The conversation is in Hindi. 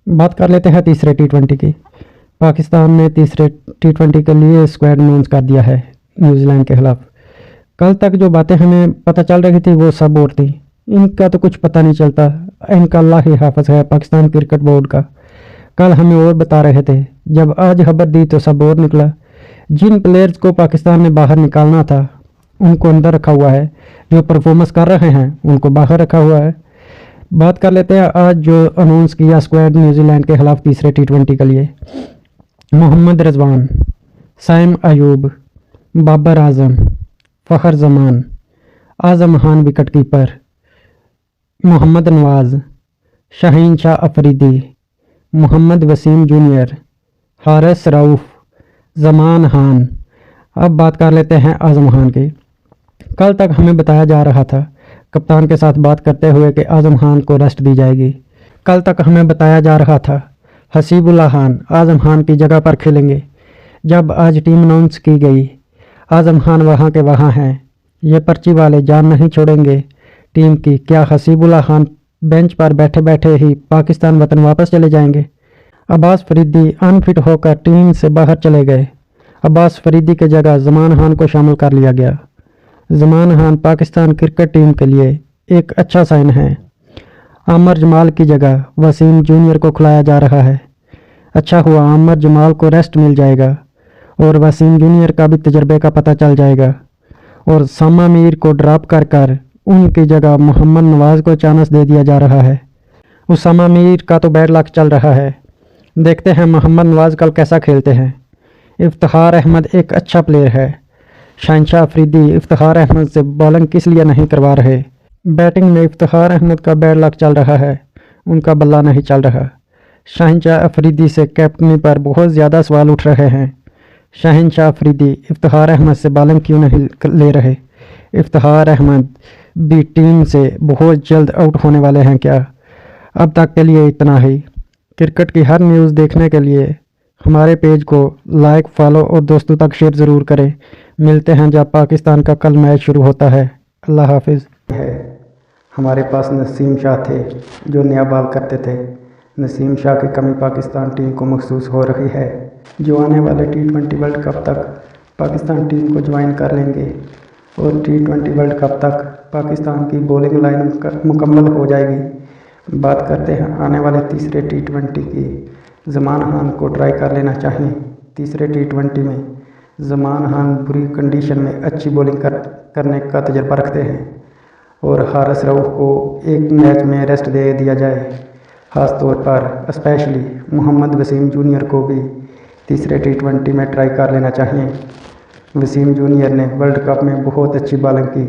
बात कर लेते हैं तीसरे टी20 की। पाकिस्तान ने तीसरे टी20 के लिए स्क्वाड अनाउंस कर दिया है न्यूजीलैंड के खिलाफ। कल तक जो बातें हमें पता चल रही थी वो सब और थी। इनका तो कुछ पता नहीं चलता, इनका अल्लाह ही हाफ़िज़ है पाकिस्तान क्रिकेट बोर्ड का। कल हमें और बता रहे थे, जब आज खबर दी तो सब और निकला। जिन प्लेयर्स को पाकिस्तान ने बाहर निकालना था उनको अंदर रखा हुआ है, जो परफॉर्मेंस कर रहे हैं उनको बाहर रखा हुआ है। बात कर लेते हैं आज जो अनाउंस किया स्क्वाड न्यूजीलैंड के खिलाफ तीसरे टी20 के लिए। Mohammad Rizwan, Saim Ayub, Babar Azam, Fakhar Zaman, Azam Khan wicket keeper, Mohammad Nawaz, Shaheen Shah Afridi, Mohammad Wasim junior, Haris Rauf, Zaman Khan. अब बात कर लेते हैं आज़म खान की। कल तक हमें बताया जा रहा था कप्तान के साथ बात करते हुए कि आज़म खान को रेस्ट दी जाएगी। कल तक हमें बताया जा रहा था हसीबुल्लाह खान आज़म खान की जगह पर खेलेंगे। जब आज टीम अनाउंस की गई, आज़म खान वहाँ के वहाँ हैं। ये पर्ची वाले जान नहीं छोड़ेंगे टीम की। क्या हसीबुल्लाह खान बेंच पर बैठे बैठे ही पाकिस्तान वतन वापस चले जाएंगे? अब्बास फरीदी अनफिट होकर टीम से बाहर चले गए। अब्बास फरीदी की जगह जमान खान को शामिल कर लिया गया। जमान खान पाकिस्तान क्रिकेट टीम के लिए एक अच्छा साइन है। आमर जमाल की जगह वसीम जूनियर को खिलाया जा रहा है। अच्छा हुआ, आमर जमाल को रेस्ट मिल जाएगा और वसीम जूनियर का भी तजर्बे का पता चल जाएगा। और सामा मीर को ड्रॉप कर कर उनकी जगह मोहम्मद नवाज को चांस दे दिया जा रहा है। उसामा मीर का तो बैड लक चल रहा है। देखते हैं मोहम्मद नवाज कल कैसा खेलते हैं। इफ्तिखार अहमद एक अच्छा प्लेयर है। शहनशाह अफरीदी इफ्तिखार अहमद से बॉलिंग किस लिए नहीं करवा रहे? बैटिंग में इफ्तिखार अहमद का बैड लक चल रहा है, उनका बल्ला नहीं चल रहा। शहनशाह अफरीदी से कैप्टनी पर बहुत ज़्यादा सवाल उठ रहे हैं। शहनशाह अफरीदी इफ्तिखार अहमद से बॉलिंग क्यों नहीं ले रहे? इफ्तिखार अहमद भी टीम से बहुत जल्द आउट होने वाले हैं क्या? अब तक के लिए इतना ही। क्रिकेट की हर न्यूज़ देखने के लिए हमारे पेज को लाइक, फॉलो और दोस्तों तक शेयर ज़रूर करें। मिलते हैं जब पाकिस्तान का कल मैच शुरू होता है। अल्लाह हाफिज़। हमारे पास नसीम शाह थे जो नया बॉल करते थे। नसीम शाह की कमी पाकिस्तान टीम को महसूस हो रही है, जो आने वाले टी20 वर्ल्ड कप तक पाकिस्तान टीम को ज्वाइन कर लेंगे और टी20 वर्ल्ड कप तक पाकिस्तान की बॉलिंग लाइन मुकम्मल हो जाएगी। बात करते हैं आने वाले तीसरे टी20 की। जमान खान को ट्राई कर लेना चाहिए। तीसरे टी20 में जमान खान बुरी कंडीशन में अच्छी बॉलिंग करने का तजर्बा रखते हैं और हारिस रऊफ़ को एक मैच में रेस्ट दे दिया जाए। ख़ास तौर पर स्पेशली मोहम्मद वसीम जूनियर को भी तीसरे टी20 में ट्राई कर लेना चाहिए। वसीम जूनियर ने वर्ल्ड कप में बहुत अच्छी बॉलिंग की।